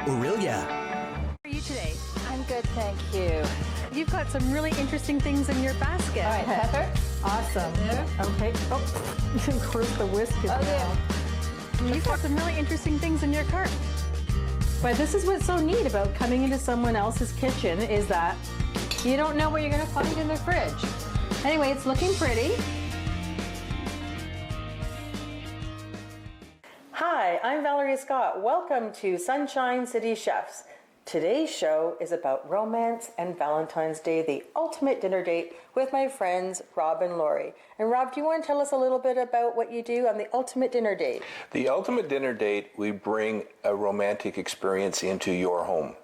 Aurelia. How are you today? I'm good, thank you. You've got some really interesting things in your basket. All right, pepper. Awesome. There. Okay. Oh, of course the whisk is yeah. You've got some really interesting things in your cart. But this is what's so neat about coming into someone else's kitchen is that you don't know what you're going to find in their fridge. Anyway, it's looking pretty. Hi, I'm Valerie Scott. Welcome to Sunshine City Chefs. Today's show is about romance and Valentine's Day, the ultimate dinner date with my friends Rob and Lori. And Rob, do you want to tell us a little bit about what you do on the ultimate dinner date? The ultimate dinner date, we bring a romantic experience into your home.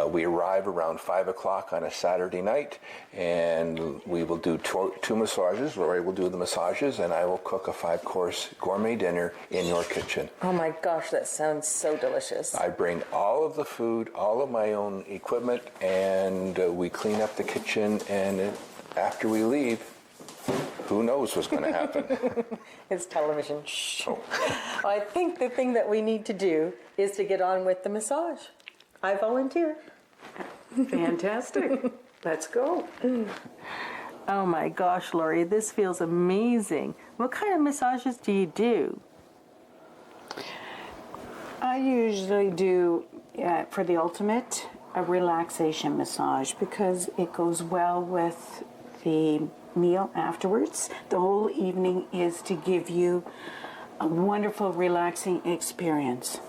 We arrive around 5 o'clock on a Saturday night, and we will do two massages. Lori will do the massages, and I will cook a 5-course gourmet dinner in your kitchen. Oh my gosh, that sounds so delicious. I bring all of the food, all of my own equipment, and we clean up the kitchen, and after we leave, who knows what's going to happen? It's television. Shh. Oh. I think the thing that we need to do is to get on with the massage. I volunteer. Fantastic. Let's go. Oh my gosh, Lori, this feels amazing. What kind of massages do you do? I usually do, for the ultimate, a relaxation massage because it goes well with the meal afterwards. The whole evening is to give you a wonderful, relaxing experience.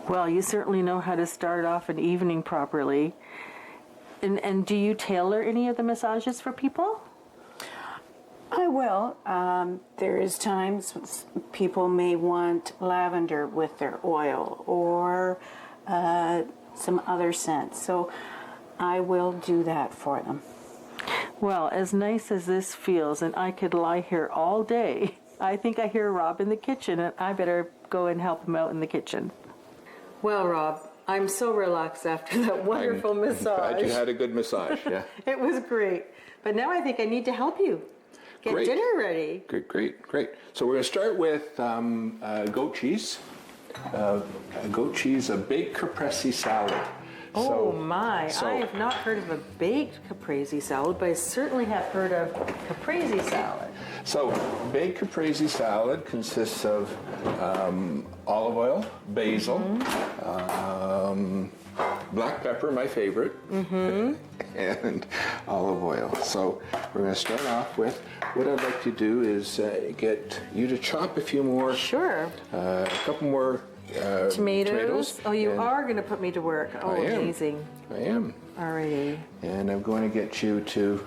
Well, you certainly know how to start off an evening properly. And do you tailor any of the massages for people? I will. There is times people may want lavender with their oil or some other scents. So I will do that for them. Well, as nice as this feels, and I could lie here all day, I think I hear Rob in the kitchen, and I better go and help him out in the kitchen. Well, Rob, I'm so relaxed after that wonderful massage. I'm glad you had a good massage, yeah. It was great. But now I think I need to help you get dinner ready. Great. So we're going to start with goat cheese. Goat cheese, a baked Caprese salad. Oh my, I have not heard of a baked Caprese salad, but I certainly have heard of Caprese salad. So, baked Caprese salad consists of olive oil, basil, black pepper, my favorite, and olive oil. So, we're going to start off with, what I'd like to do is get you to chop a few more. Sure. A couple more tomatoes. Oh, you are going to put me to work. Oh, amazing. I am. Alrighty. And I'm going to get you to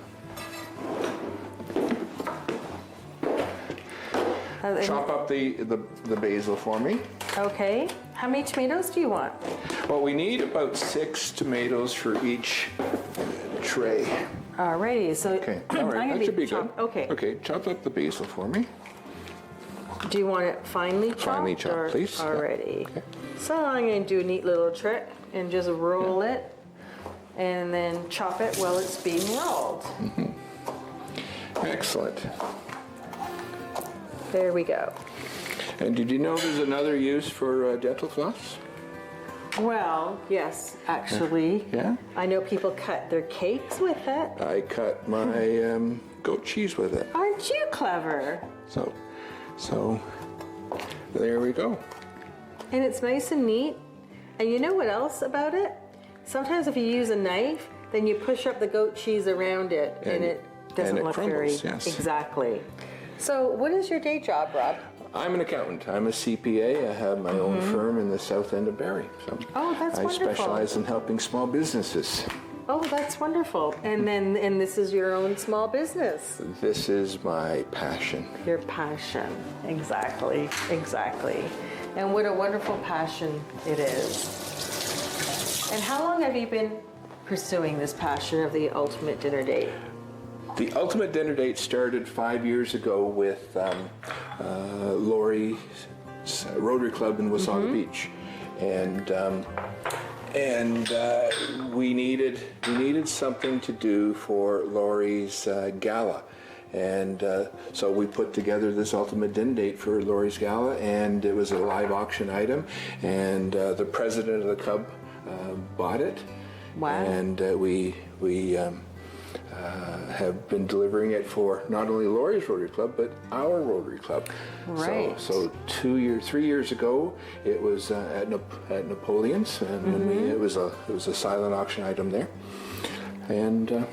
chop up the basil for me. Okay. How many tomatoes do you want? Well, we need about 6 tomatoes for each tray. Alrighty. So Okay. All right. That should be good. Okay. Okay. Chop up the basil for me. Do you want it finely chopped? Finely chopped, please. Alrighty. Yeah. Okay. So I'm going to do a neat little trick and just roll it and then chop it while it's being rolled. Excellent. There we go. And did you know there's another use for dental floss? Well, yes, actually. Yeah? I know people cut their cakes with it. I cut my goat cheese with it. Aren't you clever? So there we go. And it's nice and neat. And you know what else about it? Sometimes if you use a knife, then you push up the goat cheese around it and it doesn't look crumbles, very... yes. Exactly. So what is your day job, Rob? I'm an accountant. I'm a CPA. I have my own firm in the south end of Barrie. So Oh, that's wonderful. I specialize in helping small businesses. Oh, that's wonderful. And this is your own small business. This is my passion. Your passion. Exactly. And what a wonderful passion it is. And how long have you been pursuing this passion of the ultimate dinner date? The ultimate dinner date started 5 years ago with Lori's Rotary Club in Wasaga Beach, and we needed something to do for Lori's gala, And so we put together this ultimate dinner date for Laurie's gala, and it was a live auction item, and the president of the club bought it. Wow. And we have been delivering it for not only Laurie's Rotary Club, but our Rotary Club. Right. So 3 years ago, it was at Napoleon's, and it was a silent auction item there. And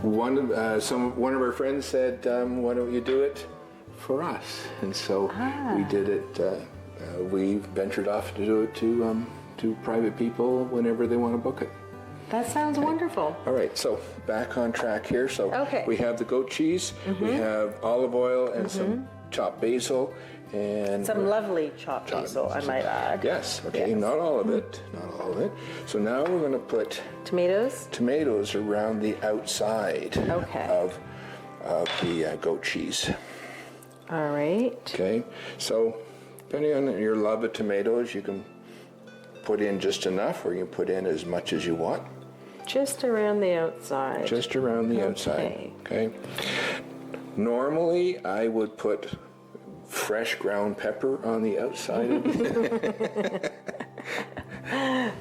one of our friends said, "Why don't you do it for us?" And so we did it. We ventured off to do it to private people whenever they want to book it. That sounds wonderful. All right, so back on track here. So Okay. we have the goat cheese, we have olive oil and some chopped basil, and Some lovely chopped basil, I might add. yes, okay, Yes. not all of it, not all of it. So now we're going to put Tomatoes? tomatoes around the outside Okay. of the goat cheese. All right. Okay, so depending on your love of tomatoes, you can put in just enough, or you can put in as much as you want. Just around the outside. Just around the outside. Okay. Normally, I would put fresh ground pepper on the outside of it.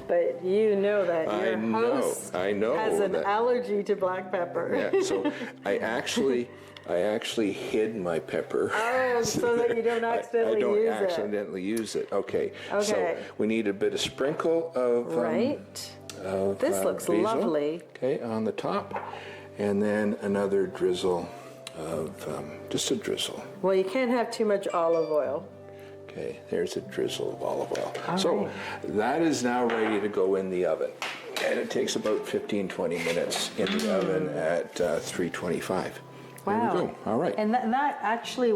But you know that your house I know has an that. allergy to black pepper. Yeah, so I actually hid my pepper. Oh, so that you don't accidentally I don't use accidentally use it. Okay. So Okay. we need a bit of sprinkle of Right. This looks basil, lovely. Okay, on the top, and then another drizzle of just a drizzle. Well, you can't have too much olive oil. Okay, there's a drizzle of olive oil. All So right. that is now ready to go in the oven. And it takes about 15-20 minutes in the oven at 325. Wow. There we go. All right. And that actually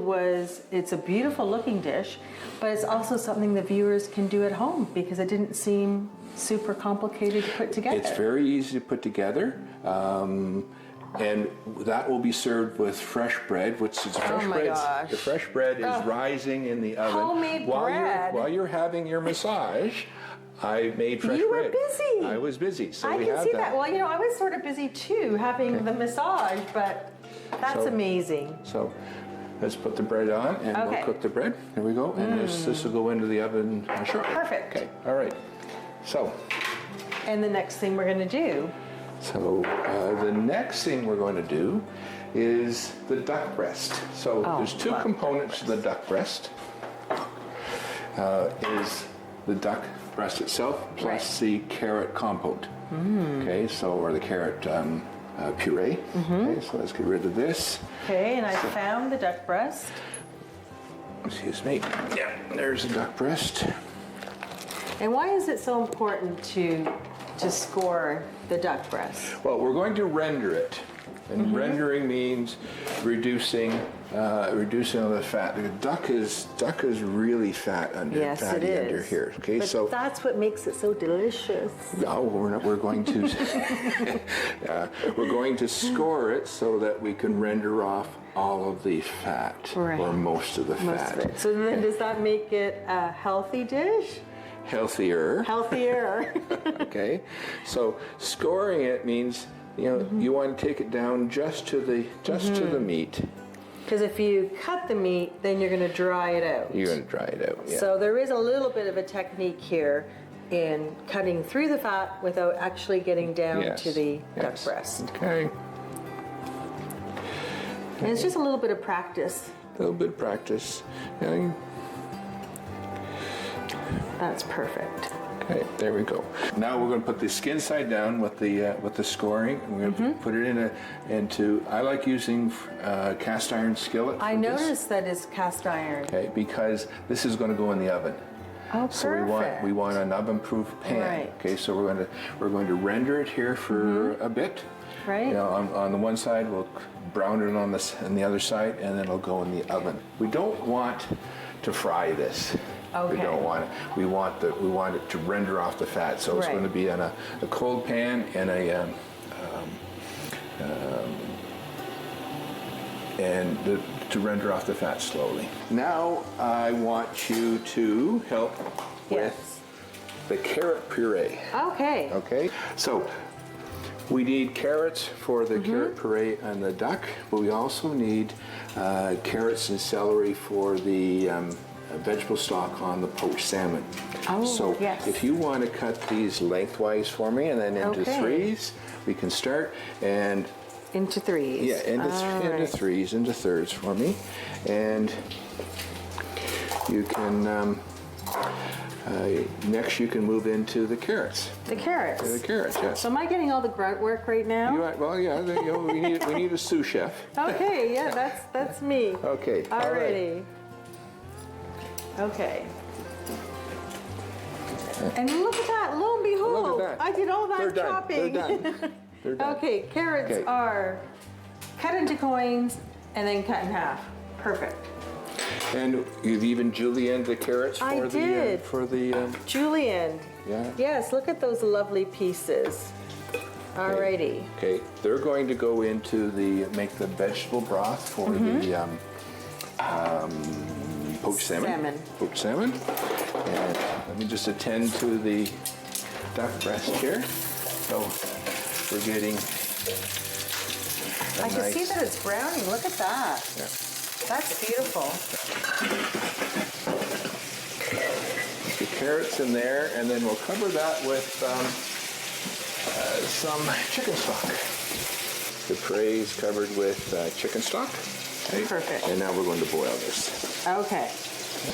it's a beautiful looking dish, but it's also something the viewers can do at home because it didn't seem super complicated to put together. It's very easy to put together. And that will be served with fresh bread, which is fresh my bread. gosh. The fresh bread is rising in the oven. Homemade bread. While you're having your massage, I made fresh You were bread. busy. I was busy, so I we can have see that. that. Well, I was sort of busy too, having the massage, but that's So- amazing. So let's put the bread on and Okay. we'll cook the bread. There we go. And this will go into the oven shortly. Perfect. Okay. All right. So And the next thing we're going to do, the next thing we're going to do is the duck breast. So there's two components to the duck breast. Is the duck breast itself plus the carrot compote. Okay, or the carrot puree. Okay, so let's get rid of this. okay, and I found the duck breast. Excuse me. Yeah, there's the duck breast. And why is it so important to score the duck breast? Well, we're going to render it, and rendering means reducing all the fat. The duck is really fat under Yes, it fatty under is. here. Okay, But so that's what makes it so delicious. no, we're going to we're going to score it so that we can render off all of the fat Right. or most of the Most fat. of it. So then does that make it a healthy dish? Healthier. Healthier. Okay, so scoring it means you want to take it down just to the meat. Because if you cut the meat, then you're going to dry it out. You're going to dry it out. Yeah. So there is a little bit of a technique here in cutting through the fat without actually getting down Yes, to the duck yes. breast. Okay. And it's just a little bit of practice. A little bit of practice. Yeah, That's perfect. okay, there we go. Now we're going to put the skin side down with the scoring. We're going to put it into. I like using cast iron skillet. I for this. noticed that it's cast iron. Okay, because this is going to go in the oven. Oh, So perfect. we want an oven-proof pan. Right. Okay, so we're going to render it here for a bit. Right. On the one side, we'll brown it on the other side, and then it'll go in the oven. We don't want to fry this. Okay. We don't want it. We want it to render off the fat. So it's Right. going to be in a cold pan and to render off the fat slowly. Now I want you to help Yes. with the carrot puree. Okay. Okay, so We need carrots for the carrot puree and the duck, but we also need carrots and celery for the vegetable stock on the poached salmon. Oh, so yes. if you want to cut these lengthwise for me and then into threes, we can start. And Into threes. yeah, into threes, into thirds for me. And you can, next you can move into the carrots. The carrots. The carrots, yes. So am I getting all the grunt work right now? Well, yeah, we need a sous chef. Okay, yeah, that's me. Okay, all right. Alrighty. Okay. And look at that, lo and behold, Look at that. I did all that They're done. chopping. They're done. They're done. Okay, carrots Okay. are cut into coins and then cut in half. Perfect. And you've even julienned the carrots I for did. the Julienne. yeah. Yes, look at those lovely pieces. Alrighty. Okay, they're going to go into make the vegetable broth for the poached salmon. Poached salmon. And let me just attend to the duck breast here. So we're getting I can see that it's browning. Look at that. Yeah. That's beautiful. The carrots in there, and then we'll cover that with some chicken stock. The Caprese covered with chicken stock. Okay. Perfect. And now we're going to boil this. Okay.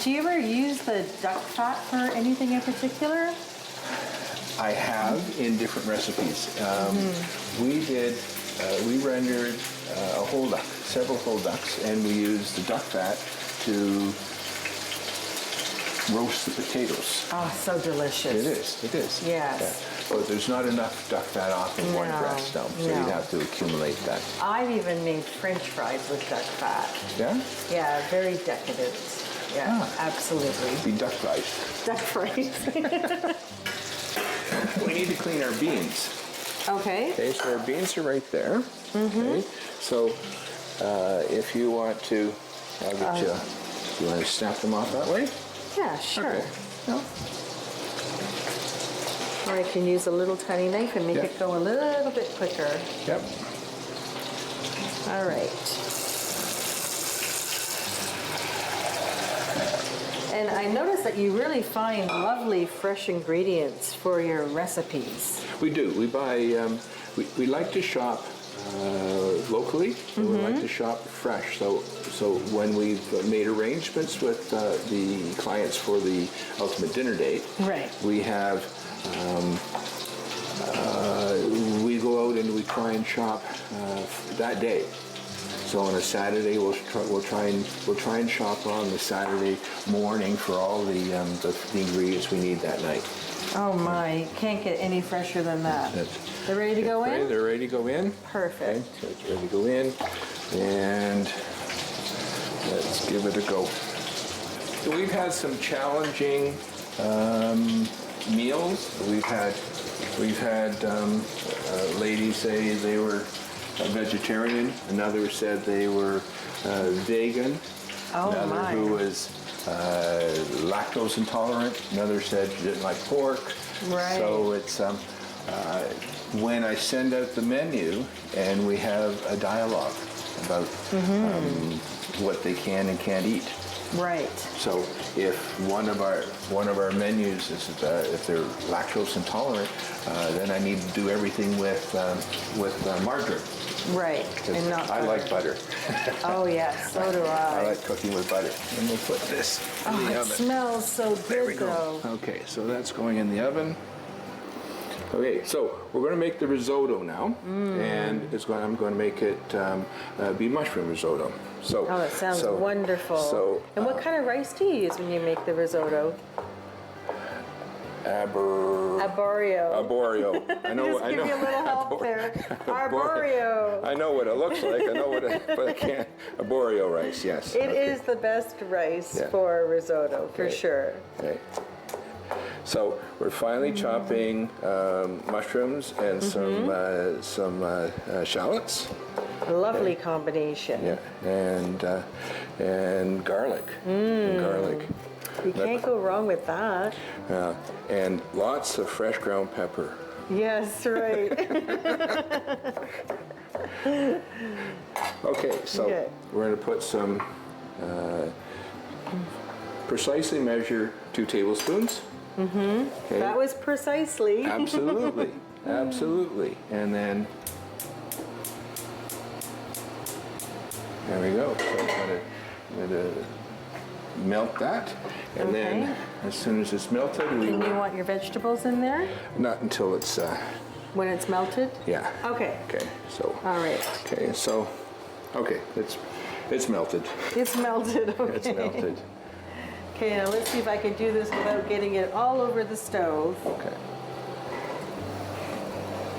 Do you ever use the duck fat for anything in particular? I have in different recipes. We rendered a whole duck, several whole ducks, and we used the duck fat to roast the potatoes. Oh, so delicious. It is. Yes. Yeah. But there's not enough duck fat off in one No, breast, so no. you'd have to accumulate that. I've even made French fries with duck fat. Yeah? Yeah, very decadent. Yeah, absolutely. Be duck fries. Duck fries. We need to clean our beans. Okay. Okay, so our beans are right there. Okay, so if you want to, I'll get you want to snap them off that way? Yeah, sure. Okay. No? Or I can use a little tiny knife and make Yeah. it go a little bit quicker. Yep. All right. And I noticed that you really find lovely fresh ingredients for your recipes. We do. We buy, we like to shop locally, and we like to shop fresh. So when we've made arrangements with the clients for the ultimate dinner date, Right. we have, we go out and we try and shop that day. So on a Saturday, we'll try and shop on the Saturday morning for all the ingredients we need that night. Oh my, can't get any fresher than that. They're ready to go in? They're ready to go in. Perfect. Okay, so it's ready to go in, and let's give it a go. So we've had some challenging meals. We've had ladies say they were a vegetarian. Another said they were vegan. Oh, Another my. who was lactose intolerant. Another said she didn't like pork. Right. So it's when I send out the menu and we have a dialogue about what they can and can't eat. Right. So if one of our menus is if they're lactose intolerant, then I need to do everything with margarine. Right. And not I like butter. Oh yes, so do I I. like cooking with butter. And we'll put this in Oh, the it oven. smells so There we good go. though. Okay, so that's going in the oven. Okay, so we're going to make the risotto now, and I'm going to make it be mushroom risotto. So, Oh, that sounds wonderful. So, and what kind of rice do you use when you make the risotto? Arborio. Arborio. I know. Just I give know. you a little help there. Arborio. I know what it looks like. I know but I can't. Arborio rice. Yes. It is the best rice Yeah. for risotto, for Okay. sure. Okay. So we're finally chopping mushrooms and some shallots. Lovely combination. Yeah, and garlic. And garlic. You can't go wrong with that. And lots of fresh ground pepper. Yes, right. Okay, so Okay. we're going to put some, precisely measure 2 tablespoons. Okay. That was precisely. Absolutely, absolutely. And then, there we go. So I'm going to melt that. And then, Okay. as soon as it's melted, we And you will, want your vegetables in there not until it's, when it's melted? yeah. Okay. Okay, so, All right. okay, so, okay, it's melted. It's melted. Okay. It's melted. Okay, now let's see if I can do this without getting it all over the stove. Okay.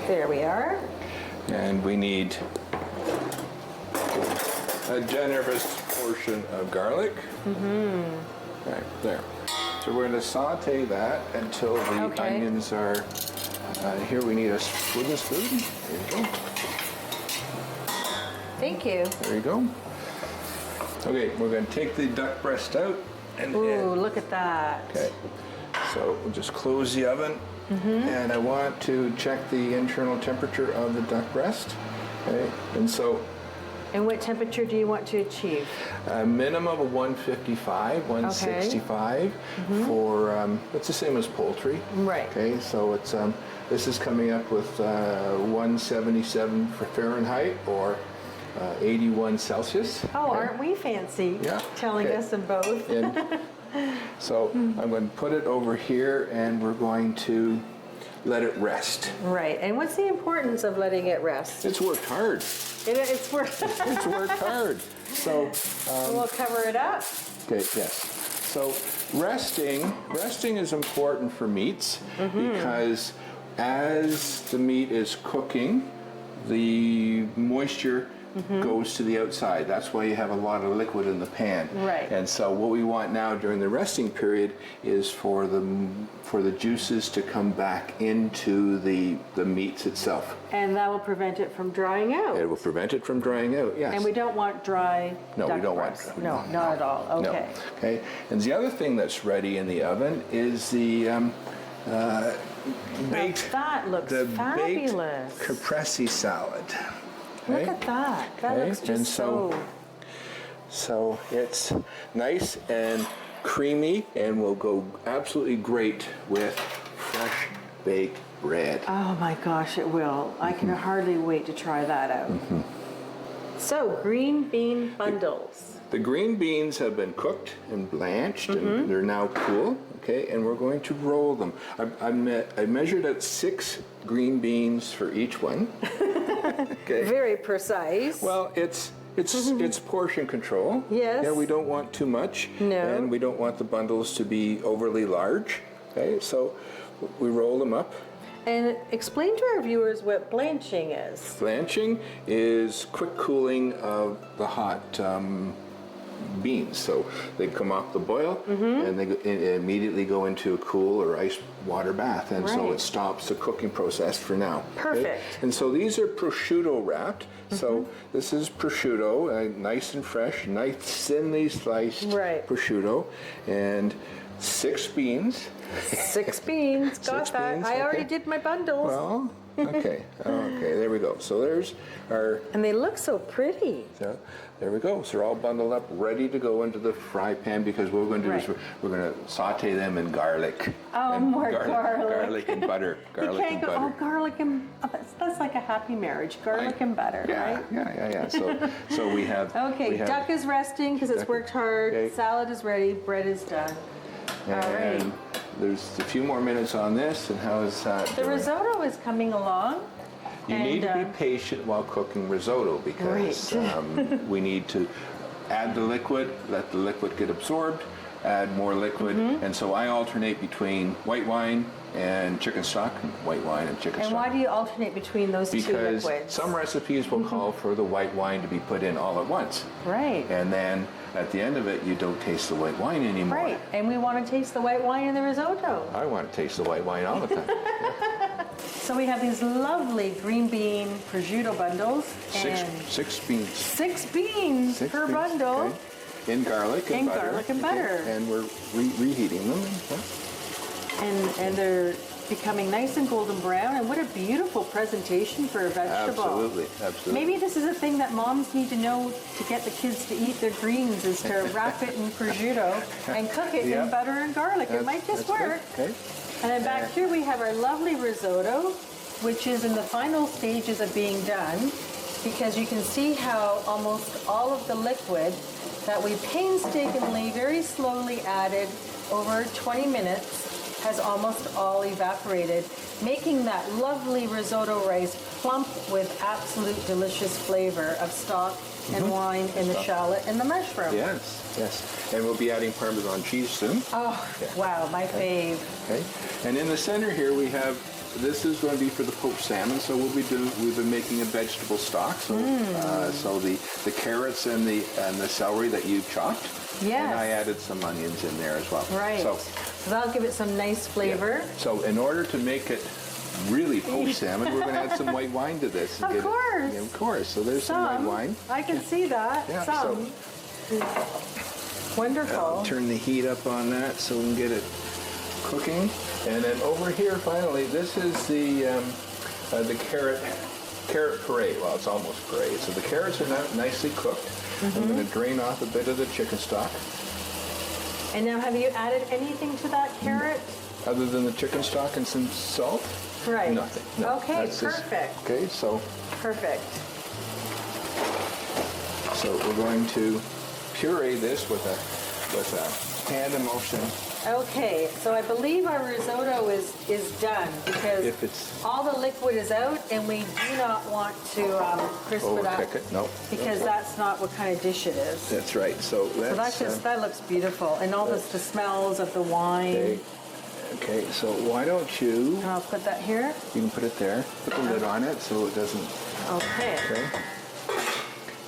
There we are. And we need a generous portion of garlic. Right there. So we're going to saute that until the Okay. onions are. Here we need a wooden spoon. There you go. Thank you. There you go. Okay, we're going to take the duck breast out. And Ooh, look at that. okay. So we'll just close the oven. And I want to check the internal temperature of the duck breast. Okay. And so And what temperature do you want to achieve? a minimum of 155, 165 for, it's the same as poultry. Right. Okay, so it's, this is coming up with 177 for Fahrenheit or 81 Celsius. Oh, Okay. aren't we fancy? Yeah. Telling Okay. us them both. And so I'm going to put it over here and we're going to let it rest. Right. And what's the importance of letting it rest? It's worked hard. It's worth. It's worked hard. So, We'll cover it up. okay, yes. So resting is important for meats because as the meat is cooking, the moisture goes to the outside. That's why you have a lot of liquid in the pan. Right. And so what we want now during the resting period is for the juices to come back into the meats itself. And that will prevent it from drying out. It will prevent it from drying out, yes. And we don't want dry No, we duck don't breast. want. No, not at all. No. Okay. Okay. And the other thing that's ready in the oven is the baked. That looks the fabulous. baked Caprese salad. Look Okay? at that. That Okay, looks just and so it's nice and creamy and will go absolutely great with fresh baked bread. Oh my gosh, it will. I can hardly wait to try that out. So, green bean bundles. The green beans have been cooked and blanched and they're now cool, okay, and we're going to roll them. I measured out 6 green beans for each one. Okay. Very precise. Well, it's portion control. Yes. Yeah, we don't want too much. No. And we don't want the bundles to be overly large. Okay, so we roll them up. And explain to our viewers what blanching is. Blanching is quick cooling of the hot beans. So they come off the boil and they immediately go into a cool or ice water bath. And so Right. it stops the cooking process for now. Okay? Perfect. And so these are prosciutto wrapped. So this is prosciutto, nice and fresh, nice thinly sliced Right. prosciutto. And 6 beans. 6 beans. Got 6 that. beans, I already okay. did my bundles. Well, okay. Okay, there we go. So there's our... And they look so pretty. So there we go. So they're all bundled up, ready to go into the fry pan because what we're going to do is Right. we're going to saute them in garlic. Oh, and more garlic. Garlic and butter. You Garlic can't and go, butter. oh, garlic and, that's like a happy marriage. Garlic and butter, Yeah, right? yeah. So we have... Okay, we have, duck is resting because it's duck- worked hard. okay. Salad is ready. Bread is done. Alright. And there's a few more minutes on this, and how is that The doing? risotto is coming along. You and, need to be patient while cooking risotto because Right. we need to add the liquid, let the liquid get absorbed, add more liquid, and so I alternate between white wine and chicken stock, white wine and chicken And stock. why do you alternate between those two Because liquids? some recipes will call for the white wine to be put in all at once. Right. And then at the end of it, you don't taste the white wine anymore. Right. And we want to taste the white wine in the risotto. I want to taste the white wine all the time. So we have these lovely green bean prosciutto bundles. Six and beans. 6 beans 6 per beans, bundle. okay. In garlic and In butter. garlic and okay. butter. And we're reheating them. and they're becoming nice and golden brown. And what a beautiful presentation for a vegetable. Absolutely, absolutely. Maybe this is a thing that moms need to know to get the kids to eat their greens, is to wrap it in prosciutto and cook it in butter and garlic. It might just work. Good. Okay. And then back here we have our lovely risotto, which is in the final stages of being done, because you can see how almost all of the liquid that we painstakingly, very slowly added over 20 minutes has almost all evaporated, making that lovely risotto rice plump with absolute delicious flavor of stock and wine and the shallot and the mushroom. Yes, yes. And we'll be adding Parmesan cheese soon. Oh, wow, my fave. Okay. And in the center here we have, this is going to be for the poached salmon. So we've been making a vegetable stock. So so the carrots and the celery that you chopped. Yes. And I added some onions in there as well. Right. So that'll give it some nice flavor. So in order to make it really poached salmon, we're going to add some white wine to this. Of course. Of course. So there's some white wine. I can see that. Yeah, some. Wonderful. I'll turn the heat up on that so we can get it cooking. And then over here, finally, this is the carrot puree. Well, it's almost puree. So the carrots are now nicely cooked. I'm going to drain off a bit of the chicken stock. And now, have you added anything to that carrot? Other than the chicken stock and some salt? Right. Nothing. No, okay, that's perfect. Just, okay, so Perfect. we're going to puree this with a hand motion. Okay, so I believe our risotto is done because If it's all the liquid is out, and we do not want to crisp it up overcook it, no. because that's not what kind of dish it is. That's right. So So that's just that looks beautiful, and all the smells of the wine. okay. Okay, so why don't you? And I'll put that here. You can put it there. Put the lid on it so it doesn't. Okay. Okay.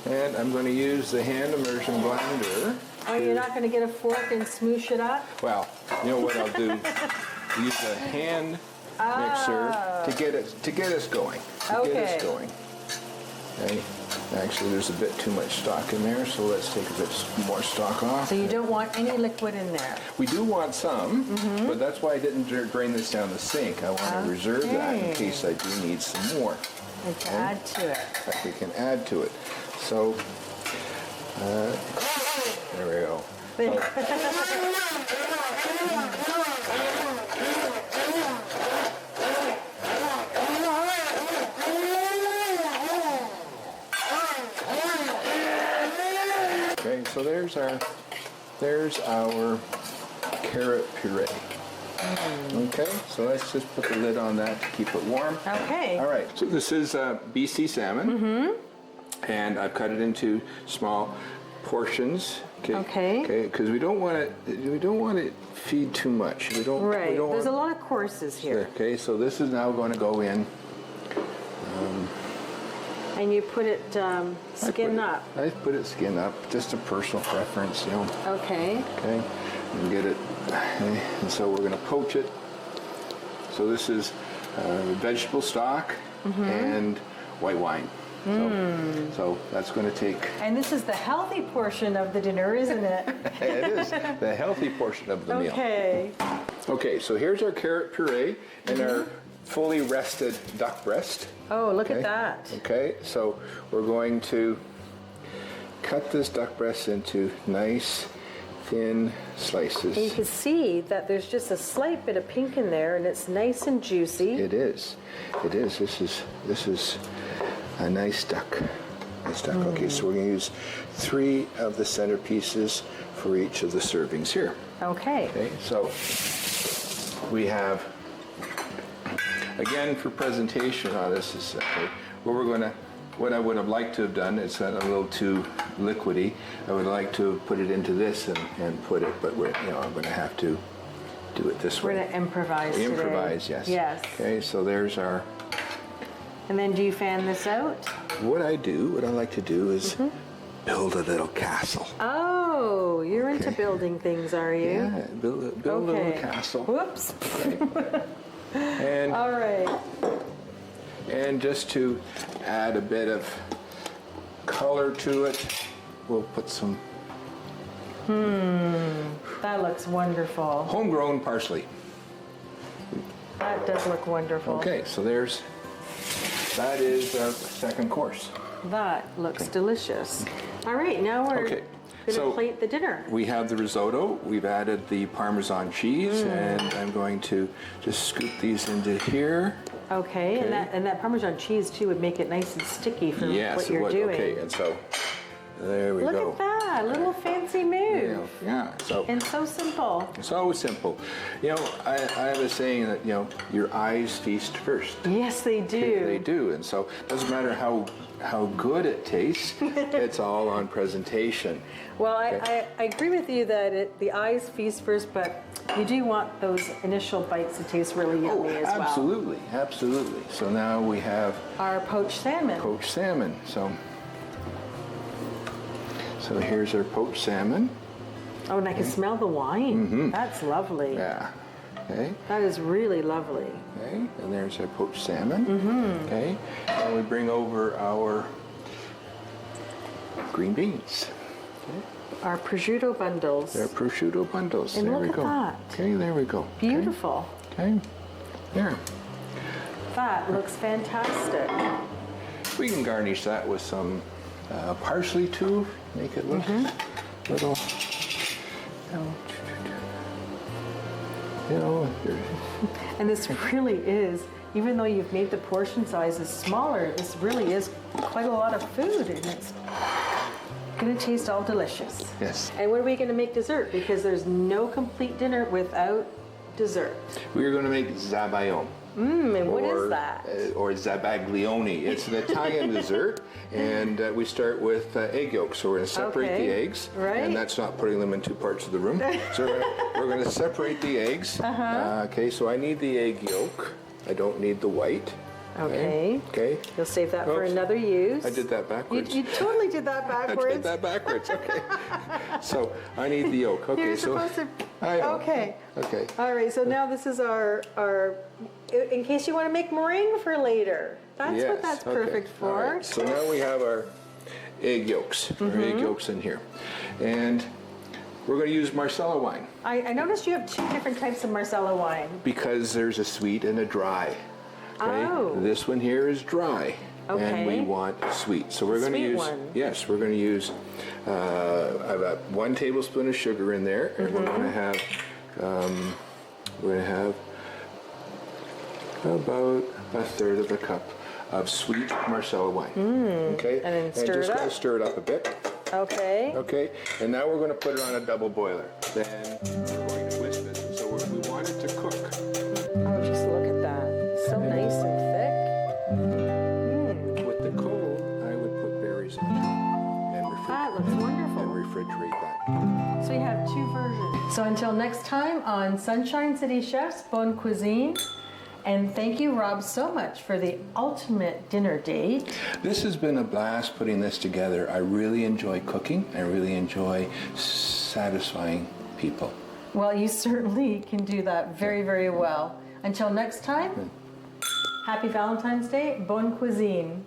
And I'm going to use the hand immersion blender. Oh, you're not going to get a fork and smoosh it up? Well, you know what I'll do? Use the hand mixer to get us going. Okay. Okay. Actually, there's a bit too much stock in there, so let's take a bit more stock off. So you don't want any liquid in there? We do want some, but that's why I didn't drain this down the sink. I want to reserve that in case I do need some more. We can add to it. We can add to it. So, there we go. Okay, so there's our carrot puree. Okay, so let's just put the lid on that to keep it warm. Okay. All right, so this is BC salmon, and I've cut it into small portions. Okay. Okay, because we don't want to feed too much. We don't. Right. We don't There's a want, lot of courses here. Okay, so this is now going to go in. And you put it skin up. I put it skin up, just a personal preference, you know. Okay. Okay, and get it. Okay. And so we're going to poach it. So this is vegetable stock and white wine. So that's going to take. And this is the healthy portion of the dinner, isn't it? It is the healthy portion of the meal. Okay. Okay, so here's our carrot puree and our fully rested duck breast. Oh, look Okay. at that. Okay, so we're going to cut this duck breast into nice, thin slices. And you can see that there's just a slight bit of pink in there, and it's nice and juicy. It is. It is. This is a nice duck. Nice duck. Okay, so we're going to use 3 of the centerpieces for each of the servings here. Okay. Okay, so we have, again, for presentation on this is what I would have liked to have done, it's a little too liquidy. I would like to have put it into this and put it, but I'm going to have to do it this way. We're going to improvise today. Improvise, yes. Yes. Okay, so there's our. And then do you fan this out? What I like to do is build a little castle. Oh, you're into building things, are you? Yeah, build a little castle. Whoops. And All right. And just to add a bit of color to it, we'll put some That looks wonderful. homegrown parsley. That does look wonderful. Okay, so that is our second course. That looks delicious. All right, now we're Okay, going to so plate the dinner. we have the risotto. We've added the Parmesan cheese, and I'm going to just scoop these into here. Okay, Okay. and that Parmesan cheese too would make it nice and sticky for what you're doing. Okay, and so there we Look go. at that, a little fancy move. Yeah, so And so simple. so simple. You know, I have a saying that, you know, your eyes feast first. Yes, they do. They do, and so it doesn't matter how good it tastes, it's all on presentation. Well, Okay. I agree with you that the eyes feast first, but you do want those initial bites to taste really yummy as well. Absolutely, absolutely. So now we have Our poached salmon. poached salmon. So here's our poached salmon. Oh, and I can smell the wine. That's lovely. Yeah. Okay. That is really lovely. Okay. And there's our poached salmon. Okay. And we bring over our green beans. Our prosciutto bundles. They're prosciutto bundles. And there look we at go. that. Okay. There we go. Beautiful. Okay. There. That looks fantastic. We can garnish that with some parsley too. Make it look little. You know, And this really is, even though you've made the portion sizes smaller, this really is quite a lot of food, and it's going to taste all delicious. yes. And when are we going to make dessert? Because there's no complete dinner without dessert. We are going to make zabayon. And what is that? Or zabaglione. It's an Italian dessert, and we start with egg yolks. So we're going to separate Okay, the eggs, right. and that's not putting them in two parts of the room. So we're going to separate the eggs. Okay, so I need the egg yolk. I don't need the white. Okay. Okay. You'll save that for Oops. another use. I did that backwards. You totally did that I backwards. did that backwards. Okay. So I need the yolk. Okay. You're so supposed to. I know. Okay. Okay. All right. So now this is our. In case you want to make meringue for later. That's Yes, what that's okay. perfect All for. right. So now we have our egg yolks. Our egg yolks in here, and we're going to use Marsala wine I noticed you have two different types of Marsala wine. because there's a sweet and a dry. Okay. Oh. This one here is dry. And we Okay. want sweet. So we're going to Sweet use, one. yes, we're going to use, I've got 1 tablespoon of sugar in there, and we're going to have about a third of a cup of sweet Marsala wine. Okay? And then stir just it going up. to stir it up a bit. Okay. Okay? And now we're going to put it on a double boiler. Then we're going to whisk it. So we want it to cook. Oh, just look at that. So nice and With the cold, I would put berries on top and thick. That looks wonderful. refrigerate that. So you have two versions. So until next time on Sunshine City Chefs, Bonne Cuisine. And thank you, Rob, so much for the ultimate dinner date. This has been a blast putting this together. I really enjoy cooking. I really enjoy satisfying people. Well, you certainly can do that very, very well. Until next time, happy Valentine's Day, Bonne Cuisine.